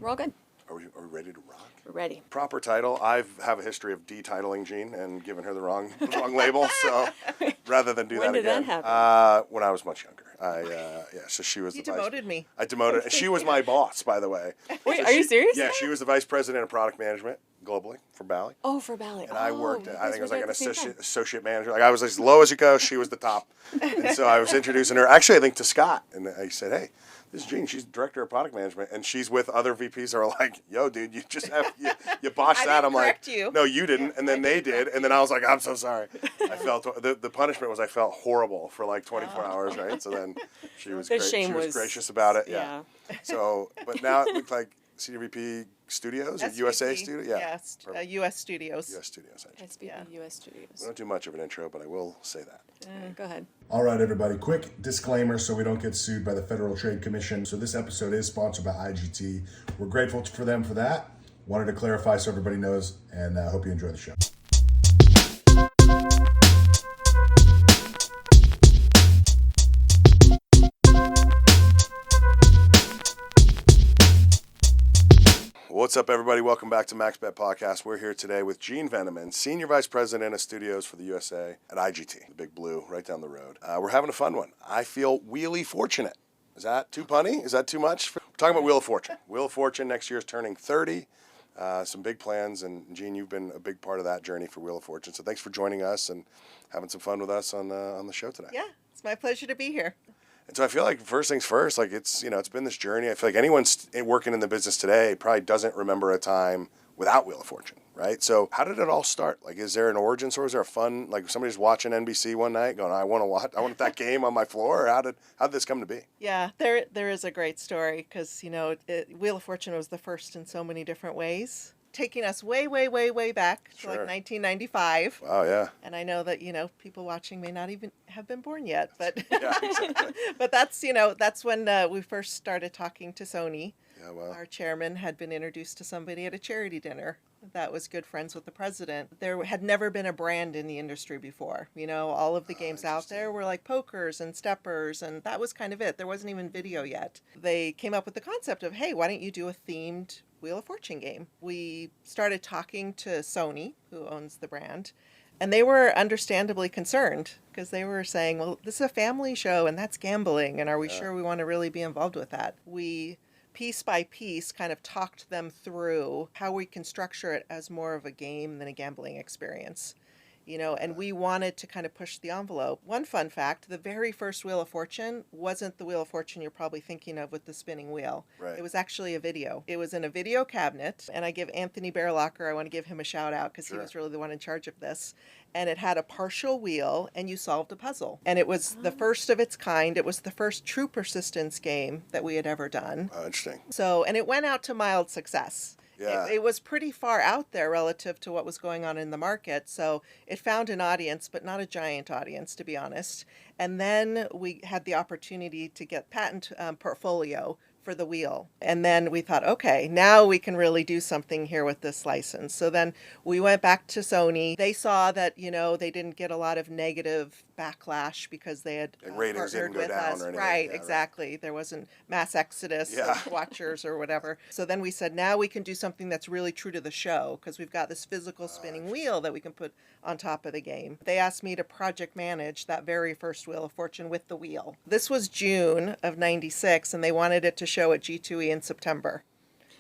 We're all good. Are we ready to rock? We're ready. Proper title. I have a history of detitling Jean and giving her the wrong label. So rather than do When that did again, that happen? when I was much younger. So she was You the demoted vice. me. I demoted. She was my boss, by the way. Wait, So are you serious? Yeah, she was the vice president of product management globally for Bally. Oh, for Bally. And I worked, I think it was like an associate. associate manager. Like I was as low as you go, she was the top. And so I was introducing her, actually I think to Scott. And I said, hey, this is Jean. She's director of product management. And she's with other VPs who are like, yo, dude, you just have, you botched that. I'm like, you. no, you didn't. And then they did. And then I was like, I'm so sorry. I felt, the punishment was I felt horrible for like 24 hours, right? So then she was, gracious about it. Yeah. So, but now it looked like Senior VP Studios or SVP, USA Studios? Yeah. Yes, US Studios. US Studios. SVP US Studios. We don't do much of an intro, but I will say that. Go ahead. All right, everybody, quick disclaimer so we don't get sued by the Federal Trade Commission. So this episode is sponsored by IGT. We're grateful for them for that. Wanted to clarify so everybody knows, and hope you enjoy the show. What's up, everybody? Welcome back to MaxBet Podcast. We're here today with Jean Venneman, Senior Vice President of Studios for the USA at IGT, the Big Blue, right down the road. We're having a fun one. I feel wheelie fortunate. Is that too punny? Is that too much? We're talking about Wheel of Fortune. Wheel of Fortune next year is turning 30. Some big plans, and Jean, you've been a big part of that journey for Wheel of Fortune. So thanks for joining us and having some fun with us on the show today. Yeah, it's my pleasure to be here. And so I feel like first things first, like it's been this journey. I feel like anyone working in the business today probably doesn't remember a time without Wheel of Fortune, right? So how did it all start? Like, is there an origin story? Is there a fun, like somebody's watching NBC one night going, I want that game on my floor? Or how did this come to be? Yeah, there is a great story because, Wheel of Fortune was the first in so many different ways, taking us way, way, way, way back to like 1995. Wow, yeah. And I know that, people watching may not even have been born yet, but Yeah, exactly. but that's when we first started talking to Sony. Yeah, wow. Our chairman had been introduced to somebody at a charity dinner that was good friends with the president. There had never been a brand in the industry before. All of the games out there were like pokers and steppers, and that was kind of it. There wasn't even video yet. They came up with the concept of, hey, why don't you do a themed Wheel of Fortune game? We started talking to Sony, who owns the brand, and they were understandably concerned because they were saying, well, this is a family show and that's gambling, and are we sure we want to really be involved with that? We piece by piece kind of talked them through how we can structure it as more of a game than a gambling experience. And we wanted to kind of push the envelope. One fun fact, the very first Wheel of Fortune wasn't the Wheel of Fortune you're probably thinking of with the spinning wheel. Right. It was actually a video. It was in a video cabinet, and I give Anthony Bearlocker, I want to give him a shout out because he was really the one in charge of this. And it had a partial wheel, and you solved a puzzle. And it was the first of its kind. It was the first true persistence game that we had ever done. Oh, interesting. So, and it went out to mild success. Yeah. It was pretty far out there relative to what was going on in the market. So it found an audience, but not a giant audience, to be honest. And then we had the opportunity to get patent portfolio for the wheel. And then we thought, okay, now we can really do something here with this license. So then we went back to Sony. They saw that, they didn't get a lot of negative backlash because they had ratings didn't partnered go with down us. or anything. Right, Yeah, exactly. Right. There wasn't mass exodus of watchers or whatever. So then we said, now we can do something that's really true to the show because we've got this physical spinning wheel that we can put on top of the game. They asked me to project manage that very first Wheel of Fortune with the wheel. This was June of '96, and they wanted it to show at G2E in September.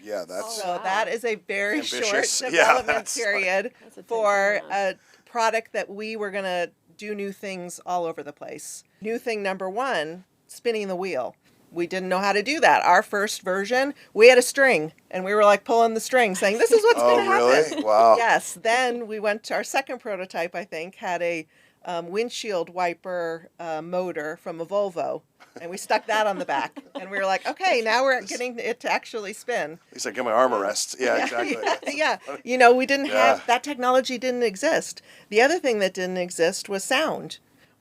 Yeah, that's... So that is a very ambitious. short Yeah, development period for a product that we were going to do new things all over the place. New thing number one, spinning the wheel. We didn't know how to do that. Our first version, we had a string, and we were like pulling the string, saying, this is what's going to happen. Oh, really? Wow. Yes. Then we went to our second prototype, I think, had a windshield wiper motor from a Volvo, and we stuck that on the back. And we were like, okay, now we're getting it to actually spin. At least I get my armrest. Yeah, exactly. Yeah. We didn't have, that technology didn't exist. The other thing that didn't exist was sound.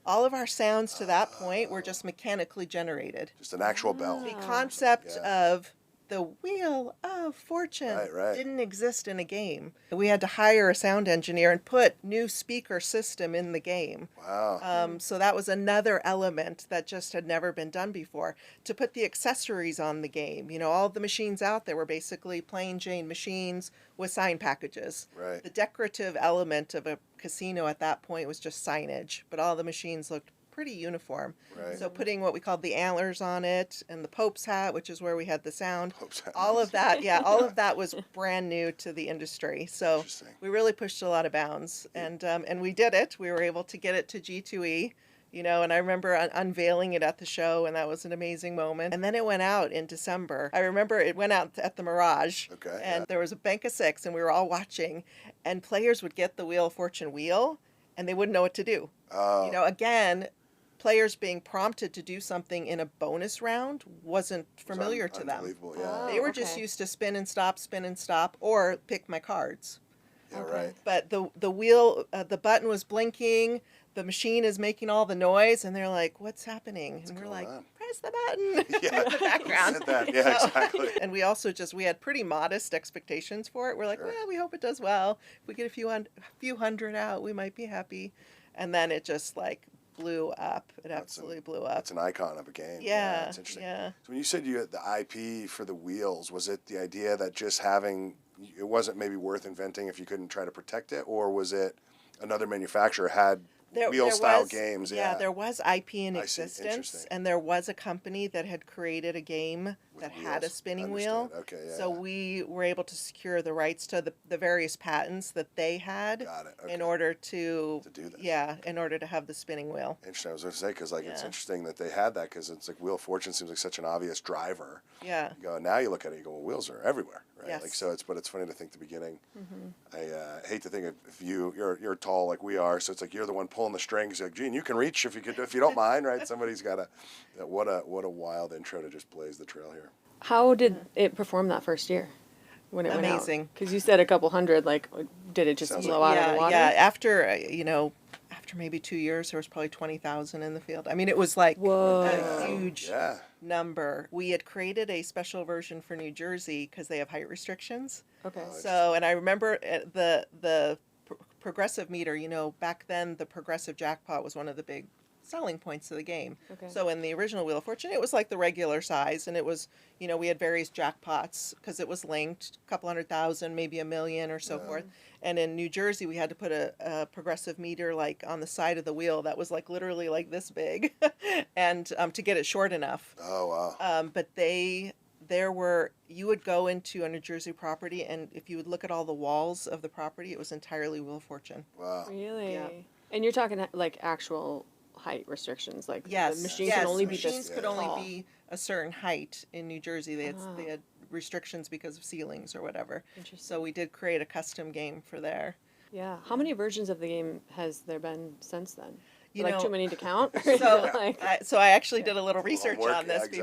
All of our sounds to that point were just mechanically generated. Just an actual bell. The concept of the Wheel of Fortune Right. didn't exist in a game. We had to hire a sound engineer and put new speaker system in the game. Wow. So that was another element that just had never been done before. To put the accessories on the game, all the machines out there were basically plain Jane machines with sign packages. Right. The decorative element of a casino at that point was just signage, but all the machines looked pretty uniform. Right. So putting what we called the antlers on it and the Pope's hat, which is where we had the sound, Pope's hat, all nice. of that, all of that was brand new to the industry. So Interesting. we really pushed a lot of bounds, and we did it. We were able to get it to G2E, and I remember unveiling it at the show, and that was an amazing moment. And then it went out in December. I remember it went out at the Mirage, Okay, and yeah. there was a bank of 6, and we were all watching, and players would get the Wheel of Fortune wheel, and they wouldn't know what to do. Oh. Again, players being prompted to do something in a bonus round wasn't familiar to them. Unbelievable, yeah. They were just okay. used to spin and stop, or pick my cards. Yeah, Okay. right. But the wheel, the button was blinking, the machine is making all the noise, and they're like, "What's happening?" And we're going like, on? "Press the button." Yeah. in the background. Said that. Yeah, exactly. And we also we had pretty modest expectations for it. We're like, Sure. "Well, we hope it does well. If we get a few hundred out, we might be happy." And then it just blew up. It absolutely blew up. It's an icon of a game. Yeah, It's interesting. yeah. So when you said you had the IP for the wheels, was it the idea that just having, it wasn't maybe worth inventing if you couldn't try to protect it, or was it another manufacturer had wheel-style was- games? Yeah, there was IP in I see. existence, Interesting. and there was a company that had created a game that had a wheels. spinning wheel. Understood. Okay, yeah, So yeah. we were able to secure the rights to the various patents that they had Got it. Okay. in order to do this. Yeah, in order to have the spinning wheel. Interesting. I was going to say, because it's Yeah. interesting that they had that, because it's like Wheel of Fortune seems like such an obvious driver. Yeah. You go, now you look at it, you go, well, wheels are everywhere, right? Yes. Like, so but it's funny to think the beginning. I hate to think if you're tall like we are, so it's like you're the one pulling the strings. You're like, Gene, you can reach if you don't mind, right? Somebody's got to. What a wild intro to just blaze the trail here. How did it perform that first year when it went out? Amazing. Because you said a couple hundred. Did it just Sounds blow like- out of the water? Yeah. After after maybe 2 years, there was probably 20,000 in the field. I mean, it was like Whoa. a huge Yeah. number. We had created a special version for New Jersey because they have height restrictions. Okay. So, and I remember the progressive meter. Back then the progressive jackpot was one of the big selling points of the game. Okay. So in the original Wheel of Fortune, it was like the regular size, and it was, we had various jackpots because it was linked, a couple 100,000, maybe 1 million or so forth. And in New Jersey, we had to put a progressive meter on the side of the wheel that was literally this big, and to get it short enough. Oh wow. But you would go into a New Jersey property, and if you would look at all the walls of the property, it was entirely Wheel of Fortune. Wow. Really? Yeah. And you're talking actual height restrictions, Yes, the machine yes, can only machines be could this only tall. be a certain height in New Jersey. They had restrictions because of ceilings or whatever. Interesting. So we did create a custom game for there. Yeah. How many versions of the game has there been since then? You Like know- too many to count? So, Like- I actually did a little research homework, on this yeah, exactly.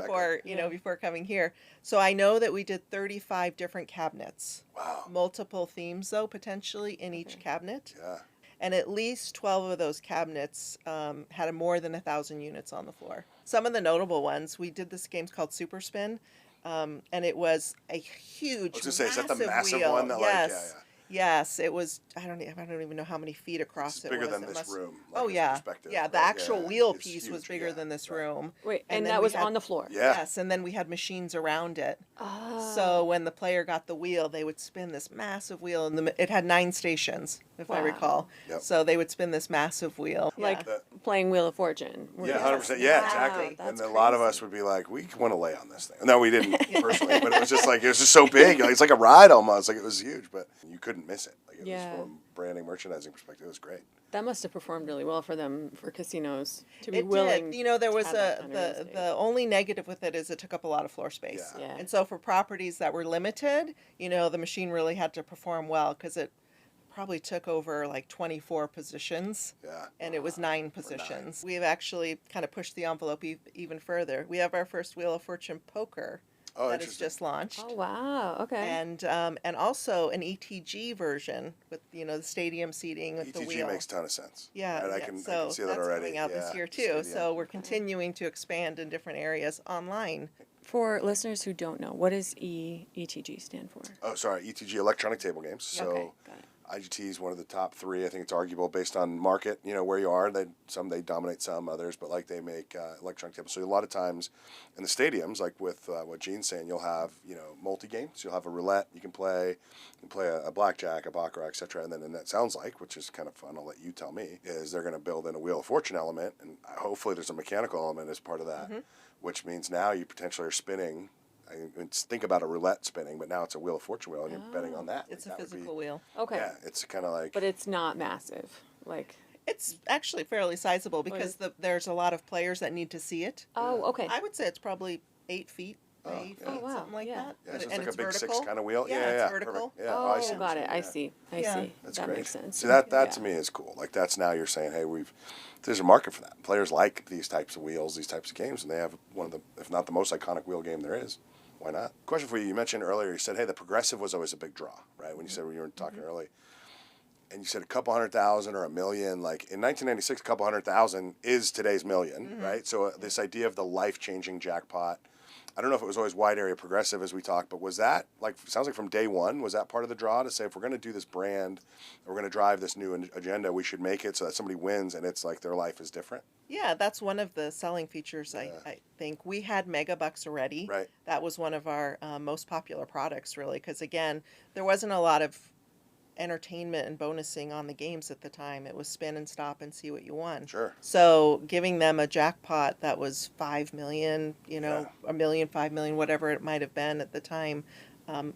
before before coming here. So I know that we did 35 different cabinets. Wow. Multiple themes though potentially in each cabinet. Yeah. And at least 12 of those cabinets had more than 1,000 units on the floor. Some of the notable ones, we did this game called Super Spin, and it was a huge, I was gonna say, is that the massive wheel. one that, yes. Yes, it was. I don't even know how many feet across It's it bigger was. than It this must- room, Oh as yeah, perspective, yeah. The right? actual Yeah, wheel it's piece was huge, bigger yeah, than this right. room. Wait, and then that we was had- on the floor? Yeah. Yes, and then we had machines around it. Oh. So when the player got the wheel, they would spin this massive wheel, and it had 9 stations, if I Wow. recall. Yep. So they would spin this massive wheel. Like Yeah. playing Wheel of Fortune. where Yeah, you- 100%. Yeah, Wow, exactly. that's And a lot of crazy. us would be like, we want to lay on this thing. No, we didn't personally, but it was just so big. It's like a ride almost. Like, it was huge, but you couldn't miss it. Like, it Yeah. was from a branding, merchandising perspective. It was great. That must have performed really well for them, for casinos, to be It willing. did. There to was have that kind of real the estate. only negative with it is it took up a lot of floor space. Yeah. Yeah. And so for properties that were limited, the machine really had to perform well because it probably took over 24 positions. Yeah. And it was 9 positions. We've actually kind of pushed the envelope even further. We have our first Wheel of Fortune poker Oh, that is interesting. just launched. Oh, wow. Okay. And also an ETG version with the stadium seating with the ETG wheel. makes a ton of sense. Yeah, Right? I yeah. can So see that that's already. coming out Yeah, this year too. stadium. So we're continuing to expand in different areas online. For listeners who don't know, what does ETG stand for? Oh, sorry, ETG, electronic table games. So Okay, got it. IGT is one of the top three. I think it's arguable based on market, where you are. They dominate some, others, but like they make electronic tables. So a lot of times in the stadiums, like with what Gene's saying, you'll have multi-games. You'll have a roulette. You can play a blackjack, a baccarat, etc. And then that sounds like, which is kind of fun. I'll let you tell me, is they're going to build in a Wheel of Fortune element, and hopefully there's a mechanical element as part of that, which means now you potentially are spinning. I mean, think about a roulette spinning, but now it's a Wheel of Fortune wheel, and you're betting on that. It's Like, a that would physical be, wheel. Okay. Yeah, it's kind of like. But it's not massive. Like. It's actually fairly sizable because there's a lot of players that need to see it. Oh, okay. I would say it's probably 8 feet. Oh, 8 feet, yeah. Oh, wow. something like Yeah. that. Yeah, so it's And like it's a big vertical. six kind of wheel. Yeah, it's yeah, vertical. perfect. Yeah, Oh, I see what got you're it. saying, I yeah. see. I Yeah. see. That's That great. makes sense. See, that Yeah. to me is cool. Like that's now you're saying, hey, there's a market for that. Players like these types of wheels, these types of games, and they have one of the, if not the most iconic wheel game there is. Why not? Question for you. You mentioned earlier, you said, hey, the progressive was always a big draw, right? When you said when you were talking early. And you said a couple 100,000 or $1 million. Like in 1996, a couple 100,000 is today's million, right? So this idea of the life-changing jackpot, I don't know if it was always wide area progressive as we talked, but was that, sounds like from day one, was that part of the draw to say if we're going to do this brand, we're going to drive this new agenda, we should make it so that somebody wins and it's like their life is different? Yeah, that's one of the selling features, I think. We had Megabucks already. Right. That was one of our most popular products, really, because, again, there wasn't a lot of entertainment and bonusing on the games at the time. It was spin and stop and see what you won. Sure. So giving them a jackpot that was 5 million, a million, 5 million, whatever it might have been at the time,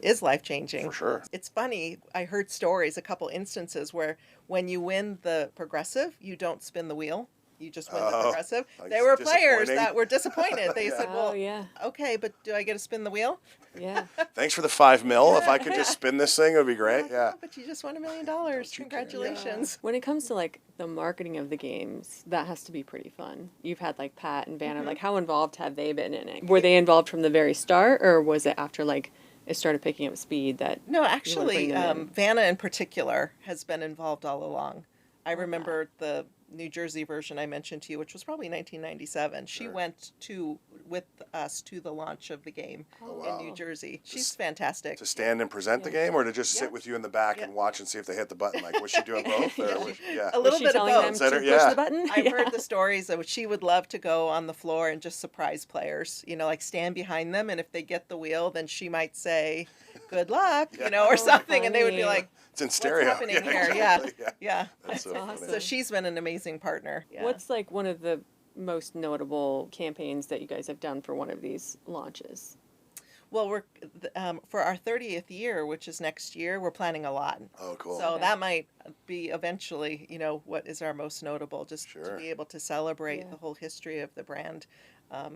is life-changing. For sure. It's funny. I heard stories, a couple instances where when you win the progressive, you don't spin the wheel. You just win the progressive. like There were players disappointing. that were disappointed. They said, well, Oh, yeah. okay, but do I get to spin the wheel? Yeah. Thanks for the $5 million. If I could just spin this thing, it would be great. Yeah. But you just won $1 million. you care. Congratulations. When it comes to like the marketing of the games, that has to be pretty fun. You've had like Pat and Vanna. Like, how involved have they been in it? Were they involved from the very start, or was it after like it started picking up speed that? No, bring actually, them in? Vanna in particular has been involved all along. I remember the New Jersey version I mentioned to you, which was probably 1997. She went with us to the launch of the game in New Jersey. She's fantastic. To stand and present the game, or to just Yeah. sit with you in the back and watch and see if they hit the button? Like, was she doing both? Or was yeah. A Was little she bit of telling both. them to Consider- push yeah. the button? I've Yeah. heard the stories that she would love to go on the floor and just surprise players, like stand behind them. And if they get the wheel, then she might say, good luck, or something. And they would be funny. like, It's in what's stereo. happening Yeah, here? exactly. Yeah. That's so awesome. funny. So she's been an amazing partner. Yeah. What's like one of the most notable campaigns that you guys have done for one of these launches? Well, we're for our 30th year, which is next year, we're planning a lot. Oh, cool. So Okay. that might be eventually, what is our most notable, just to Sure. be able to celebrate Yeah. the whole history of the brand.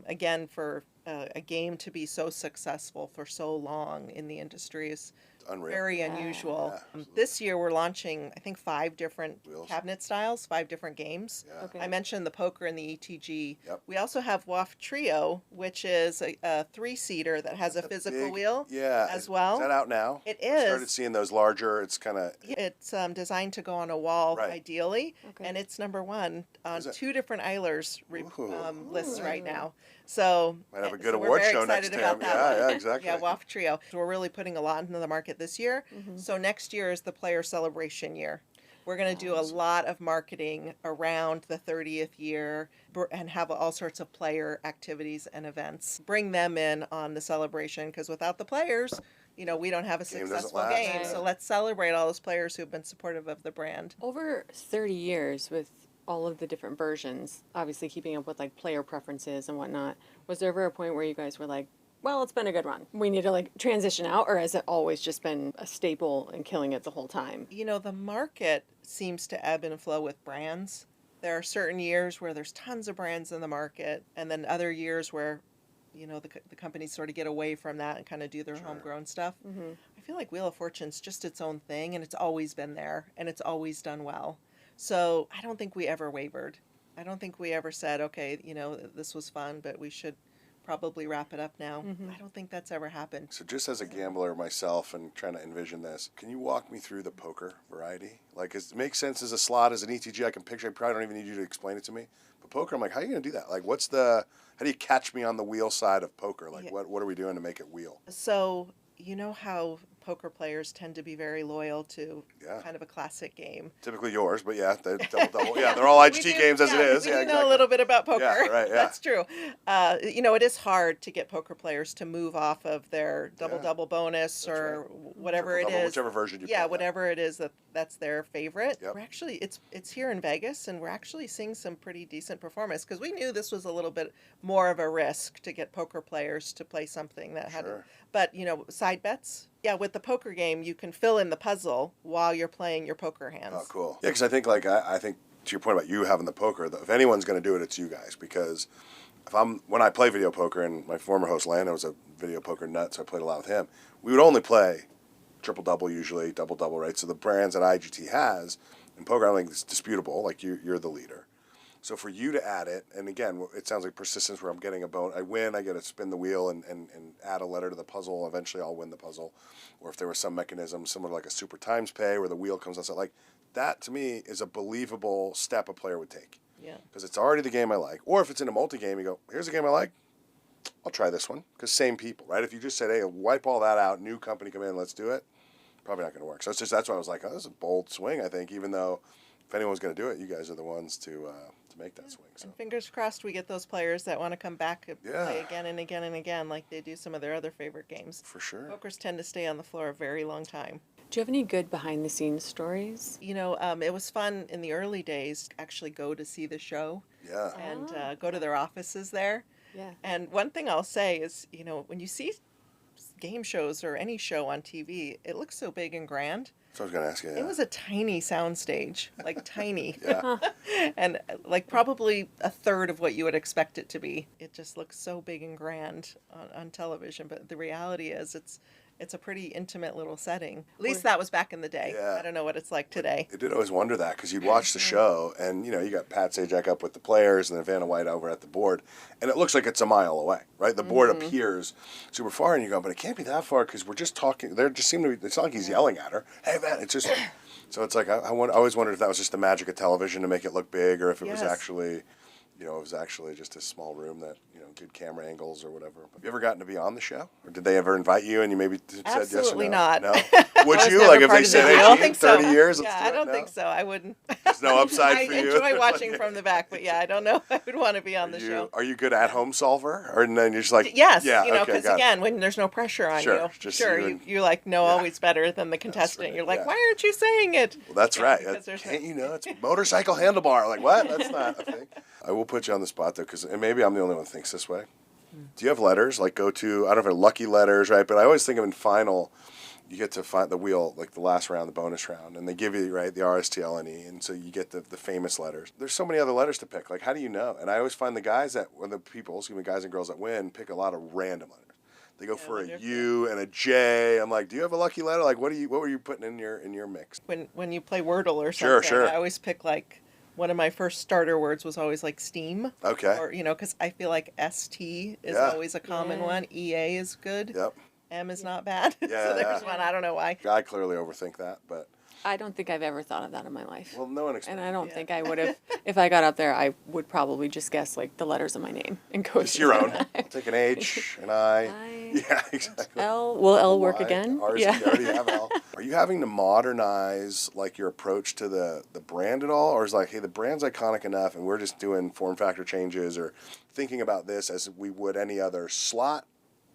Again, for a game to be so successful for so long in the industry is Unreal. very Yeah. unusual. Yeah, absolutely. This year we're launching, I think, 5 different Wheels. cabinet styles, 5 different games. Yeah. Okay. I mentioned the poker and the ETG. Yep. We also have WAFT Trio, which is a 3-seater that has a physical Big- wheel Yeah. as well. Is that out now? It I started is. seeing those larger. It's kind of. It's designed to go on a wall, Right. ideally, Okay. and it's number 1 on Is it? 2 different Eilers Ooh. lists right Ooh. now. So Might have a so good we're award very show next excited time. about that Yeah, one. yeah, exactly. Yeah, WAFT Trio. So we're really putting a lot into the market this year. Mm-hmm. So next year is the player celebration year. We're going to do a lot of marketing around the 30th year and have all sorts of player activities and events. Bring them in on the celebration because without the players, we don't have a Game doesn't successful last. game. Right. So let's celebrate all those players who've been supportive of the brand. Over 30 years with all of the different versions, obviously keeping up with like player preferences and whatnot, was there ever a point where you guys were like, well, it's been a good run, we need to like transition out, or has it always just been a staple and killing it the whole time? The market seems to ebb and flow with brands. There are certain years where there's tons of brands in the market, and then other years where, the companies sort of get away from that and kind of do their homegrown stuff. Mm-hmm. I feel like Wheel of Fortune's just its own thing, and it's always been there, and it's always done well. So I don't think we ever wavered. I don't think we ever said, okay, this was fun, but we should probably wrap it up now. I don't think that's ever happened. So just as a gambler myself and trying to envision this, can you walk me through the poker variety? Like, it makes sense as a slot, as an ETG. I can picture. I probably don't even need you to explain it to me. But poker, I'm like, how are you going to do that? Like, how do you catch me on the wheel side of poker? Like, what are we doing to make it wheel? So, you know how poker players tend to be very loyal to kind of a classic game. Typically yours, but yeah, they're double. Yeah, they're all IGT games as it is. We know a little bit about poker. Yeah, right, yeah. That's true. It is hard to get poker players to move off of their double bonus or whatever it is. Whichever version you play. Yeah, whatever it is that's their favorite. Yep. We're actually, it's here in Vegas, and we're actually seeing some pretty decent performance because we knew this was a little bit more of a risk to get poker players to play something that had, but side bets. Yeah, with the poker game, you can fill in the puzzle while you're playing your poker hands. Oh, cool. Yeah, because I think I think to your point about you having the poker, if anyone's going to do it, it's you guys. Because when I play video poker, and my former host Lando was a video poker nut, so I played a lot with him. We would only play triple-double usually, double-double, right? So the brands that IGT has in poker, I don't think it's disputable. Like you're the leader. So for you to add it, and again, it sounds like persistence where I'm getting a bone. I win, I get to spin the wheel and add a letter to the puzzle. Eventually I'll win the puzzle. Or if there was some mechanism similar to like a super times pay where the wheel comes on. So like that to me is a believable step a player would take. Yeah. Because it's already the game I like. Or if it's in a multi-game, you go, here's a game I like. I'll try this one. Because same people, right? If you just said, hey, wipe all that out, new company come in, let's do it, probably not going to work. So that's why I was like, oh, this is a bold swing, I think, even though if anyone's going to do it, you guys are the ones to make that swing. So. And fingers crossed we get those players that want to come back and play again and again and again like they do some of their other favorite games. For sure. Pokers tend to stay on the floor a very long time. Do you have any good behind-the-scenes stories? It was fun in the early days to actually go to see the show. Yeah. And go to their offices there. Yeah. And one thing I'll say is, when you see game shows or any show on TV, it looks so big and grand. So I was going to ask you. It was a tiny soundstage, like tiny. Yeah. And like probably a third of what you would expect it to be. It just looks so big and grand on television. But the reality is it's a pretty intimate little setting. At least that was back in the day. Yeah. I don't know what it's like today. I did always wonder that because you'd watch the show and, you got Pat Sajak up with the players and then Vanna White over at the board. And it looks like it's a mile away, right? The board appears super far and you go, but it can't be that far because we're just talking. There just seem to be, it's not like he's yelling at her. Hey, man, it's just, so it's like, I always wondered if that was just the magic of television to make it look big or if it was actually, it was actually just a small room that, good camera angles or whatever. Have you ever gotten to be on the show? Or did they ever invite you and you maybe said yes or no? Absolutely not. No? Would you? Like if they said, hey, Jean, 30 years, let's do it? I don't No? think so. I wouldn't. There's no upside for you? I enjoy watching from the back, but I don't know if I would want to be on the show. Are you good at-home solver? Or then you're just like... Yes, yeah, because again, when there's no pressure on you, you like know always better than the contestant. right, You're like, why aren't you saying it? Well, that's right. Can't it's motorcycle handlebar. Like, what? That's not a thing. I will put you on the spot, though, because maybe I'm the only one that thinks this way. Do you have letters? Like I don't know if they're lucky letters, right? But I always think of in final, you get to find the wheel, like the last round, the bonus round, and they give you, right, the RSTLNE, and so you get the famous letters. There's so many other letters to pick. Like, how do you know? And I always find the guys and girls that win, pick a lot of random letters. They go for a U and a J. I'm like, do you have a lucky letter? Like, what were you putting in your mix? When you play Wordle or something, Sure. I always pick one of my first starter words was always like steam. Okay. Or, because I feel like ST is always a common one. EA is good. Yep. M is not bad. Yeah, So there's one. I don't know why. I clearly overthink that, but... I don't think I've ever thought of that in my life. Well, no one expects. And I don't think I would have, if I got up there, I would probably just guess like the letters of my name and go. It's your own. Take an H, an I. Yeah, exactly. L. Will L work Y, again? R's, Yeah. You already have L. Are you having to modernize like your approach to the brand at all, or is like, hey, the brand's iconic enough, and we're just doing form factor changes or thinking about this as we would any other slot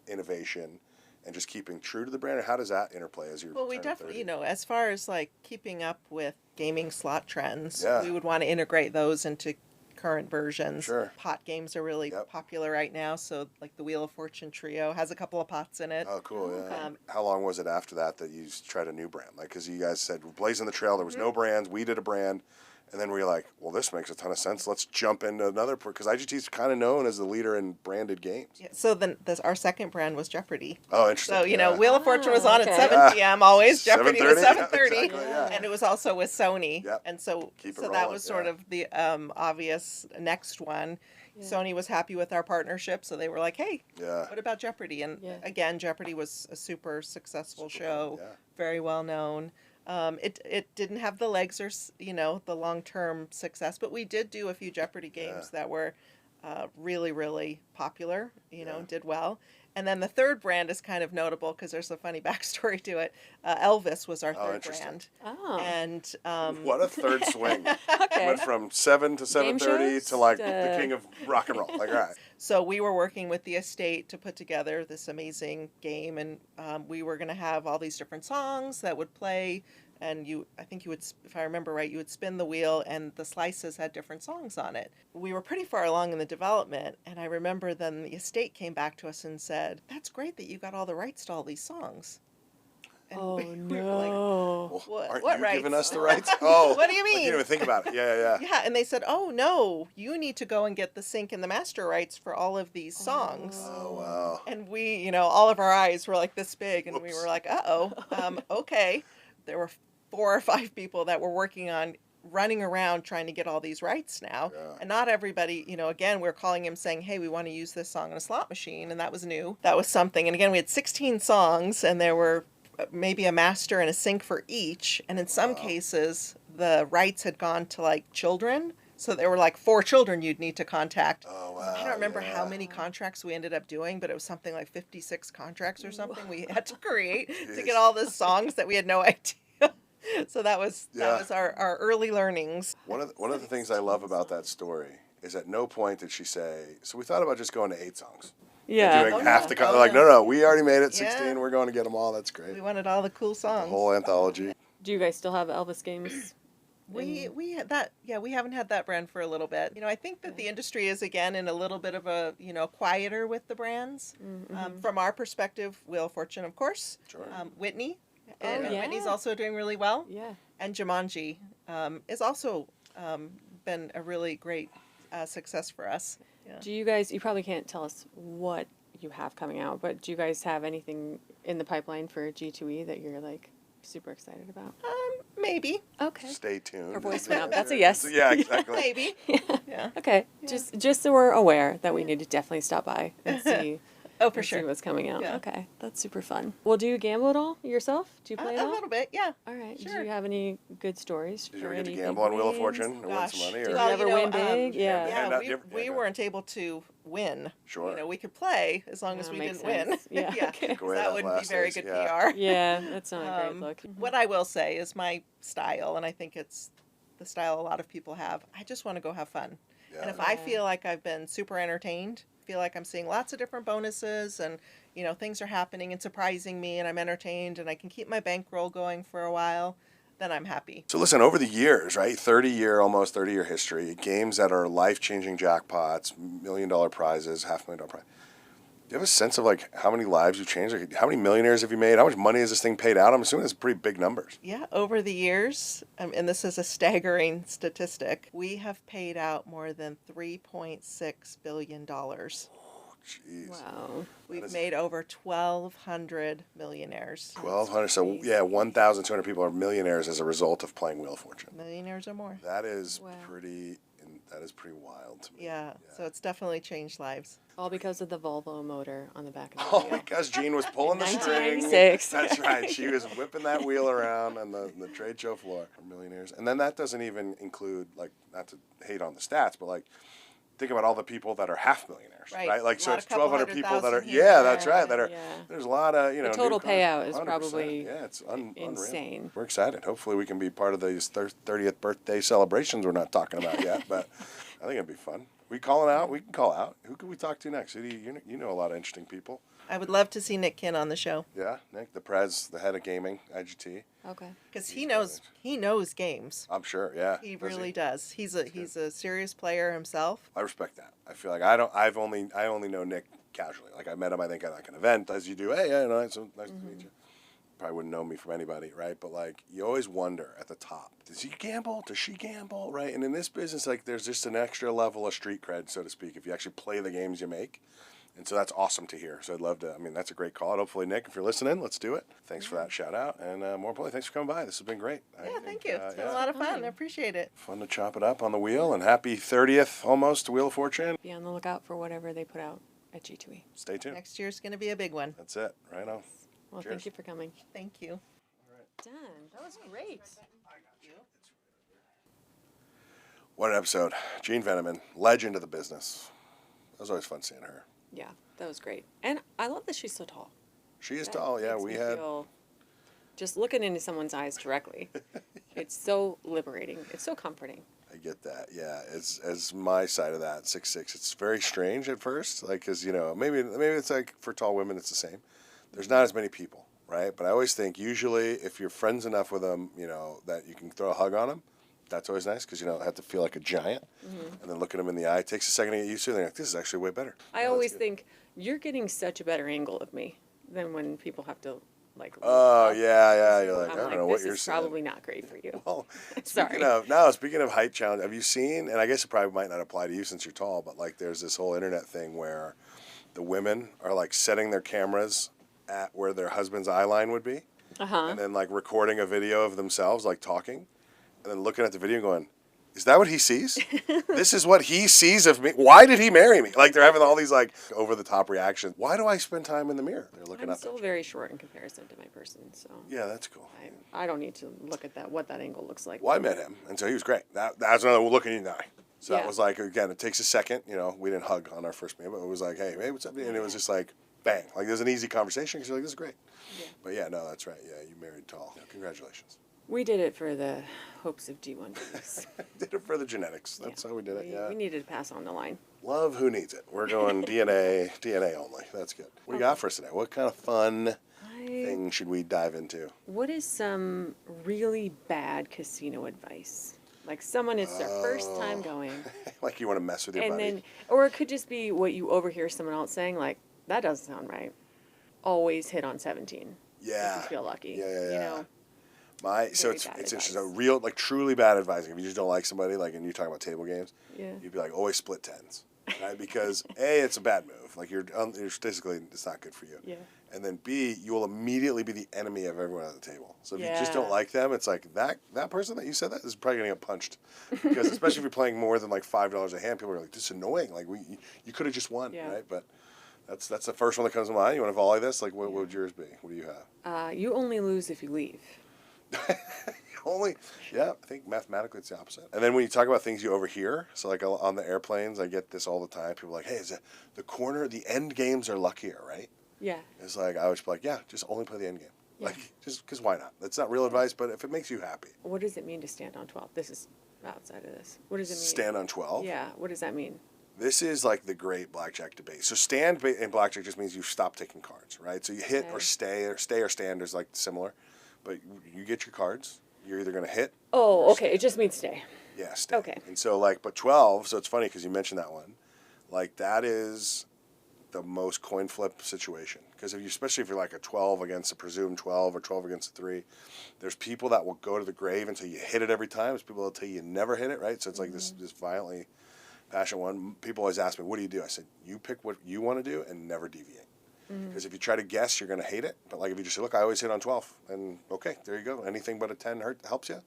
innovation? And just keeping true to the brand, or how does that interplay as you're? Well, we definitely, as far as like keeping up with gaming slot trends, we would want to integrate those into current versions. Sure. Pot games are really popular right now, so like the Wheel of Fortune Trio has a couple of pots in it. Oh, cool! Yeah. How long was it after that you tried a new brand? Like, because you guys said we're blazing the trail. There was no brands. We did a brand. And then we're like, well, this makes a ton of sense. Let's jump into another, because IGT's kind of known as the leader in branded games. Yeah, so then our second brand was Jeopardy. Oh, interesting. So, Wheel of Fortune was on at 7 p.m. always. Jeopardy was 7:30. Exactly, And it was also with Sony. Yep. And so rolling, that was sort of the obvious next one. Yeah. Sony was happy with our partnership, so they were like, hey, what about Jeopardy? And again, Jeopardy was a super successful show, very well known. It didn't have the legs or the long-term success, but we did do a few Jeopardy games that were really, really popular, did well. And then the third brand is kind of notable because there's a funny backstory to it. Elvis was our third brand. Oh. And What a third swing. Okay. Went from 7 to 7:30 to like the king of rock and roll. Like, all right. so we were working with the estate to put together this amazing game, and we were going to have all these different songs that would play. And I think you would, if I remember right, you would spin the wheel and the slices had different songs on it. We were pretty far along in the development, and I remember then the estate came back to us and said, "That's great that you got all the rights to all these songs." And Oh, we were no. like, Aren't what you rights? giving us the rights? Oh. What do you I mean? didn't even think about it. Yeah. Yeah, and they said, "Oh no, you need to go and get the sync and the master rights for all of these songs." Oh, wow. And we, all of our eyes were like this big, and we Whoops. were like, okay. There were 4 or 5 people that were working on running around trying to get all these rights now. Yeah. And not everybody, again, we're calling him saying, "Hey, we want to use this song on a slot machine." And that was new. That was something. And again, we had 16 songs, and there were maybe a master and a sync for each. And in some cases, the rights had gone to like children. So there were like 4 children you'd need to contact. Oh, wow. I don't remember how many contracts we ended up doing, but it was something like 56 contracts or something we had to create to get all the songs that we had no idea. So that was our early learnings. One of the things I love about that story is at no point did she say, so we thought about just going to 8 songs. Yeah. Doing half the they're like, no, we already made it 16. Yeah. We're going to get them all. That's great. We wanted all the cool The songs. whole anthology. Do you guys still have Elvis games? We had that. Yeah, we haven't had that brand for a little bit. I think that the industry is again in a little bit of a quieter with the brands. From our perspective, Wheel of Fortune, of course. Sure. Whitney. And yeah. Whitney's also doing really well. Yeah. And Jumanji is also been a really great success for us. Yeah. Do you guys, you probably can't tell us what you have coming out, but do you guys have anything in the pipeline for G2E that you're like super excited about? Maybe. Okay. Stay tuned. Her voice went up. That's a yes. Yeah, exactly. Maybe. Yeah. Okay. Just so we're aware that we need to definitely stop by and see. Oh, for and see sure. what's coming out. Yeah. Okay, that's super fun. Well, do you gamble at all yourself? Do you play at A all? little bit, yeah. All right. Sure. Do you have any good stories? Did you for ever get to any gamble big on Wheel of wins? Fortune and win Gosh. some money? Did Or? you ever win big? Yeah. hand out- we, you ever- we yeah, weren't able to win. Sure. We could play as long as That we makes didn't sense. win. Yeah, okay. Took away That that wouldn't be last very ace, good yeah. PR. Yeah, that's not a great look. What I will say is my style, and I think it's the style a lot of people have, I just want to go have fun. Yeah. And if I feel like I've been super entertained, feel like I'm seeing lots of different bonuses and, things are happening and surprising me and I'm entertained and I can keep my bankroll going for a while, then I'm happy. So listen, over the years, right, almost 30-year history, games that are life-changing jackpots, $1 million prizes, $500,000 prize. Do you have a sense of like how many lives you've changed? Like, how many millionaires have you made? How much money has this thing paid out? I'm assuming it's pretty big numbers. Yeah, over the years, and this is a staggering statistic, we have paid out more than $3.6 billion. Jeez. Wow. We've made over 1,200 millionaires. 1,200. So yeah, 1,200 people are millionaires as a result of playing Wheel of Fortune. Millionaires or more. That is Wow. pretty wild to me. Yeah, so it's definitely changed lives. All because of the Volvo motor on the back of the Oh wheel. my gosh, Jean was pulling the string. 1996. That's right. She was whipping that wheel around on the trade show floor for millionaires. And then that doesn't even include, like, not to hate on the stats, but like, think about all the people that are half millionaires, right? Like, so Lot, it's a couple 1,200 people that are, 100,000 here. yeah, that's right. That are, Yeah. there's a lot of, The total newcomers. payout is 100%. probably yeah, it's unreal. insane. We're excited. Hopefully we can be part of these 30th birthday celebrations we're not talking about yet, but I think it'd be fun. We calling out? We can call out. Who can we talk to next? You know a lot of interesting people. I would love to see Nick Kinn on the show Yeah, Nick, the Prez, the head of gaming, IGT. Okay. because he knows games. I'm sure, yeah. He Does really does. He's a serious player himself. I respect that. I feel like I only know Nick casually. Like I met him, I think, at like an event, as you do. Hey, so nice to meet you. Probably wouldn't know me from anybody, right? But like, you always wonder at the top, does he gamble? Does she gamble? Right? And in this business, like, there's just an extra level of street cred, so to speak, if you actually play the games you make. And so that's awesome to hear. So I'd love to, that's a great call. Hopefully, Nick, if you're listening, let's do it. Thanks for that shout out. And more importantly, thanks for coming by. This has been great. Yeah, thank you. It's been a lot of fun. I appreciate it. Fun to chop it up on the wheel. And happy 30th almost to Wheel of Fortune. Be on the lookout for whatever they put out at G2E. Stay tuned. Next year's going to be a big one. That's it. Right on. Well, Cheers. thank you for coming. Thank you. done. That was great. What an episode. Jean Venneman, legend of the business. It was always fun seeing her. Yeah, that was great. And I love that she's so tall. She is That tall. Yeah, makes we me had. feel, just looking into someone's eyes directly. It's so liberating. It's so comforting. I get that. Yeah, as my side of that 6'6". It's very strange at first, like because maybe it's like for tall women it's the same. There's not as many people, right? But I always think usually if you're friends enough with them, that you can throw a hug on them. That's always nice because you don't have to feel like a giant. Mm-hmm. And then look at them in the eye. It takes a second to get used to it. And they're like, this is actually way better. I always think you're getting such a better angle of me than when people have to like. Oh yeah. You're like, I'm I don't know what this you're is saying. probably not great for you. Well, Sorry. Speaking of height challenge, have you seen? And I guess it probably might not apply to you since you're tall, but like there's this whole internet thing where the women are like setting their cameras at where their husband's eye line would be, and then like recording a video of themselves like talking, and then looking at the video and going, is that what he sees? This is what he sees of me. Why did he marry me? Like they're having all these like over the top reactions. Why do I spend time in the mirror? They're looking I'm up. still very short in comparison to my person, so Yeah, that's cool. I don't need to look at what that angle looks like. Well, I met him, and so he was great. That's another look in the eye. So that Yeah. was like, again, it takes a second. We didn't hug on our first meal, but it was like, hey, what's up? And it was just like, bang. Like, there's an easy conversation because you're like, this is great. Yeah. But yeah, no, that's right. Yeah, you married tall. Yeah, congratulations. We did it for the hopes of G1 babies. Did it for the genetics. That's how we did it, yeah. We needed to pass on the line. Love who needs it. We're going DNA only. That's good. What do you got for us today? What kind of fun thing should we dive into? What is some really bad casino advice? Like someone, it's their first time going. Like you want to mess with your buddy. Or it could just be what you overhear someone else saying, like, that doesn't sound right. Always hit on 17. Yeah. If you feel lucky. Yeah. It's Very it's bad just a advice. real, like, truly bad advice. If you just don't like somebody, like, and you're talking about table games, Yeah. you'd be like, always split tens, right? Because A, it's a bad move. Like, you're statistically, it's not good for you. Yeah. And then B, you will immediately be the enemy of everyone at the table. So if you just Yeah. don't like them, it's like that person that you said that is probably going to get punched. Because especially if you're playing more than like $5 a hand, people are like, this is annoying. Like, you could have just won, Yeah. right? But that's the first one that comes to mind. You want to volley this? Like, what would yours be? What do you have? You only lose if you leave. I think mathematically it's the opposite. And then when you talk about things you overhear, so like on the airplanes, I get this all the time. People are like, hey, is it the end games are luckier, right? Yeah. It's like, I was like, yeah, just only play the end game. Yeah. Like, just because why not? That's not real advice, but if it makes you happy. What does it mean to stand on 12? This is outside of this. What does it mean? Stand on 12? Yeah. What does that mean? This is like the great blackjack debate. So stand in blackjack just means you stop taking cards, right? So you hit or stay or stand is like similar. But you get your cards. You're either going to hit. Oh, okay. It just means stay. Yeah, stay. Okay. And so but 12, so it's funny because you mentioned that one. Like that is the most coin flip situation. Because especially if you're like a 12 against a presumed 12 or 12 against a 3, there's people that will go to the grave until you hit it every time. There's people that tell you never hit it, right? So it's like this violently passionate one. People always ask me, what do you do? I said, you pick what you want to do and never deviate. Because if you try to guess, you're going to hate it. But like if you just say, look, I always hit on 12. And okay, there you go. Anything but a 10 helps you.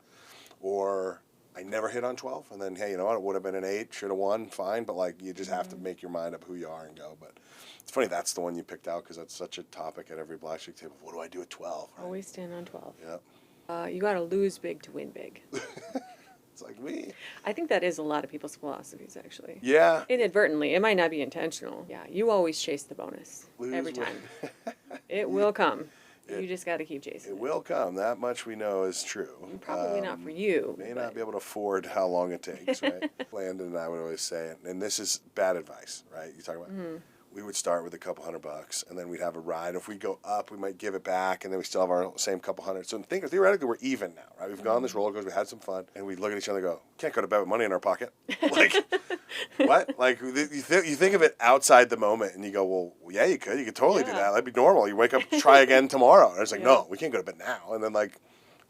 Or I never hit on 12. And then, hey, you know what? It would have been an 8. Should have won. Fine. But like you just have to make your mind up who you are and go. But it's funny that's the one you picked out because that's such a topic at every blackjack table. What do I do at 12? Right? Always stand on 12. Yep. You got to lose big to win big. It's like me. I think that is a lot of people's philosophies, actually. Yeah. Inadvertently. It might not be intentional. Yeah. You always chase the bonus. Every time. It will come. You just got to keep chasing It will come. That much we know is true. Probably not for you. May not be able to afford how long it takes, right? Landon and I would always say it, and this is bad advice, right? You talk about we would start with a couple $100, and then we'd have a ride. If we go up, we might give it back, and then we still have our same couple hundred. So theoretically, we're even now, right? We've gone this roller coaster, we had some fun, and we look at each other and go, can't go to bed with money in our pocket. Like, what? Like, you think of it outside the moment, and you go, well, yeah, you could. You could totally do that. That'd be normal. You wake up, try again tomorrow. And it's like, no, we can't go to bed now. And then, like,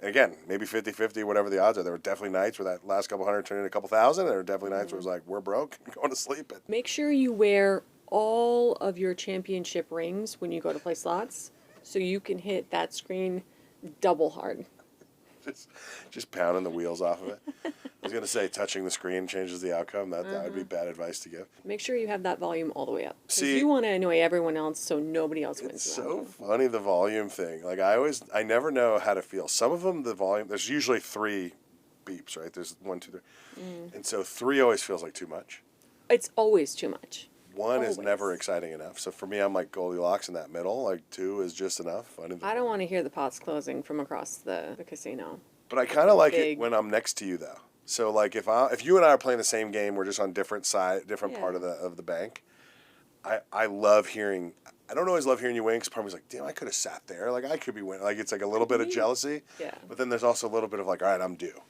and again, maybe 50-50, whatever the odds are. There were definitely nights where that last couple hundred turned into a couple thousand. There were definitely nights where it was like, we're broke, going to sleep. Make sure you wear all of your championship rings when you go to play slots so you can hit that screen double hard. just pounding the wheels off of it. I was going to say touching the screen changes the outcome. That would be bad advice to give. Make sure you have that volume all the way up. 'Cause See, you want to annoy everyone else so nobody else wins. It's around so you. funny, the volume thing. Like, I never know how to feel. Some of them, the volume, there's usually 3 beeps, right? There's 1, 2, 3. And so 3 always feels like too much. It's always too much. 1 is Always. never exciting enough. So for me, I'm like Goldilocks in that middle. Like 2 is just enough. I don't want to hear the pots closing from across the casino. But I kind of like it Big. when I'm next to you, though. So like if you and I are playing the same game, we're just on different part of the bank. I love hearing. I don't always love hearing you win because part of me's like, damn, I could have sat there. Like I could be winning. Like it's like a little bit of jealousy. Yeah. But then there's also a little bit of like, all right, I'm due.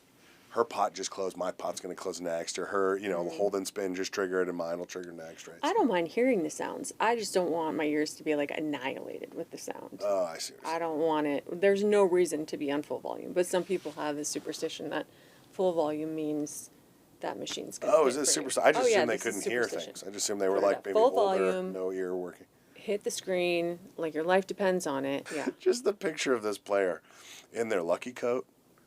Her pot just closed. My pot's going to close next. Or her, the hold and spin just triggered, and mine will trigger next, right? I don't mind hearing the sounds. I just don't want my ears to be like annihilated with the sound. Oh, I see. I don't want it. There's no reason to be on full volume, but some people have this superstition that full volume means that machine's going to Oh, is it super? I just assumed they couldn't hear superstition. things. I just assumed they were No, no, like maybe full older, volume. no ear working. Hit the screen, like your life depends on it. Yeah. Just the picture of this player in their lucky coat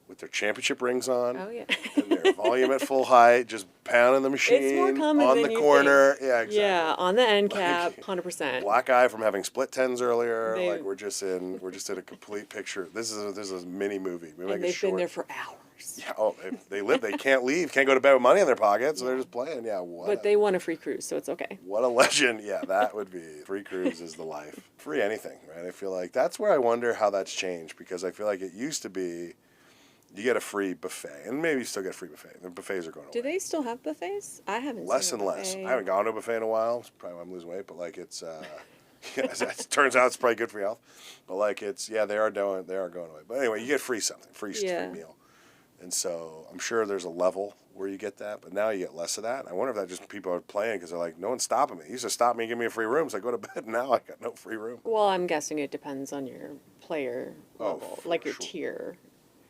with their championship rings on. Oh, yeah. And their volume at full height, just pounding the machine It's more common on than the you corner. think. Yeah, exactly. Yeah, on the end cap, 100%. Black eye from having split tens earlier. They- Like we're just in a complete picture. This is a mini movie. We make And it they've short. been there for hours. Yeah. Oh, they can't leave. Can't go to bed with money in their pockets. So they're just playing. Yeah. But they won a free cruise, so it's okay. What a legend. Yeah, that would be. Free cruise is the life. Free anything, right? I feel like that's where I wonder how that's changed because I feel like it used to be you get a free buffet, and maybe you still get a free buffet. The buffets are going away. Do they still have buffets? I haven't Less seen and a less. buffet. I haven't gone to a buffet in a while. It's probably why I'm losing weight, but like it's, it turns out it's probably good for your health. But like they are going away. But anyway, you get free something, free meal. And so I'm sure there's a level where you get that, but now you get less of that. I wonder if that just people are playing because they're like, no one's stopping me. He used to stop me and give me a free room, so I go to bed. Now I got no free room. Well, I'm guessing it depends on your player Oh, level, for like your sure. tier.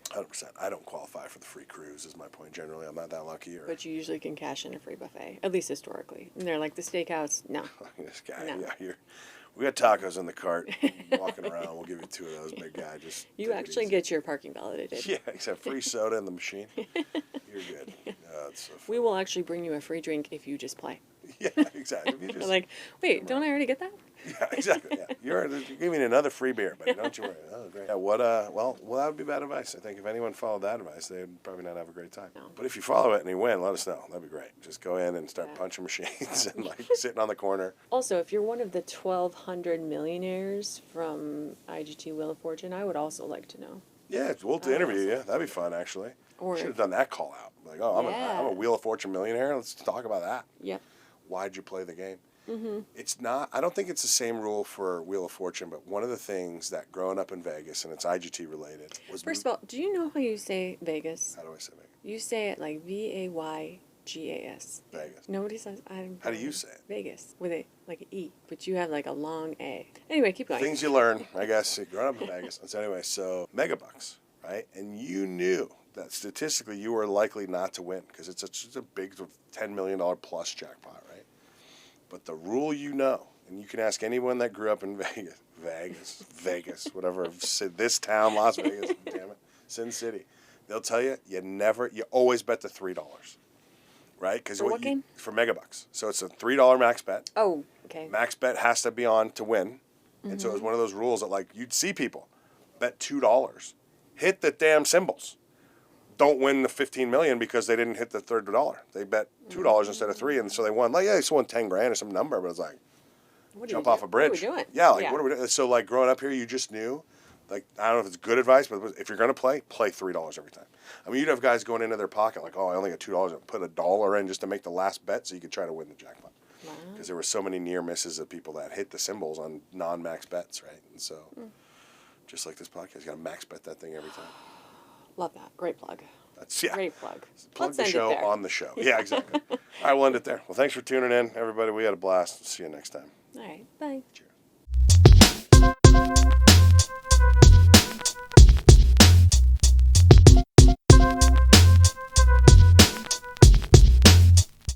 100%. I don't qualify for the free cruise is my point. Generally, I'm not that lucky. But you usually can cash in a free buffet, at least historically. And they're like, the steakhouse, no. This guy, No. yeah, we got tacos in the cart walking around. We'll give you 2 of those, big guy. Just You take it actually easy. get your parking validated. Yeah, except free soda in the machine. You're good. It's so We will actually bring you a free drink if you just play. yeah, exactly. If you just, Like, wait, don't I already get that? yeah, exactly. Yeah, you're giving me another free beer, buddy. Don't you worry. Oh, great. Yeah, well, that would be bad advice. I think if anyone followed that advice, they'd probably not have a great time. No. But if you follow it and you win, let us know. That'd be great. Just go in and start Yeah. punching machines and like sitting on the corner. Also, if you're one of the 1,200 millionaires from IGT Wheel of Fortune, I would also like to know. Yeah, we'll interview you. That'd be fun, actually. Or- Should have done that call out. Like, oh, I'm Yeah. a Wheel of Fortune millionaire. Let's talk about that. Yep. Why'd you play the game? Mm-hmm. It's not. I don't think it's the same rule for Wheel of Fortune, but one of the things that growing up in Vegas, and it's IGT related, was First of all, do you know how you say Vegas? how do I say Vegas? You say it like Vaygas. Vegas. Nobody says. How do you say it? Vegas with a like an E, but you have like a long A. Anyway, keep going. Things you learn, I guess, growing up in Vegas. And so anyway, so megabucks, right? And you knew that statistically you were likely not to win because it's a big $10 million plus jackpot, right? But the rule and you can ask anyone that grew up in Vegas, whatever, this town, Las Vegas, damn it, Sin City, they'll tell you you always bet the $3, right? Because For what game? For megabucks. So it's a $3 max bet. Oh, okay. Max bet has to be on to win. And so it was one of those rules that like you'd see people bet $2, hit the damn symbols. Don't win the 15 million because they didn't hit the third dollar. They bet $2 instead of $3, and so they won. Like, yeah, they still won 10 grand or some number, but it's like What jump do you off do? a bridge. What are we doing? Yeah, like what are we doing? So like growing up here, you just knew. Like I don't know if it's good advice, but if you're gonna play $3 every time. I mean, you'd have guys going into their pocket like, oh, I only got $2, and put $1 in just to make the last bet so you could try to win the jackpot. Wow. Because there were so many near misses of people that hit the symbols on non-max bets, right? And so, just like this podcast, you got to max bet that thing every time. Love that. Great plug. That's Great plug. Plug Let's the end show it there. on the show. Yeah, exactly. All right, we'll end it there. Well, thanks for tuning in, everybody. We had a blast. See you next time. All right. Bye. Cheers.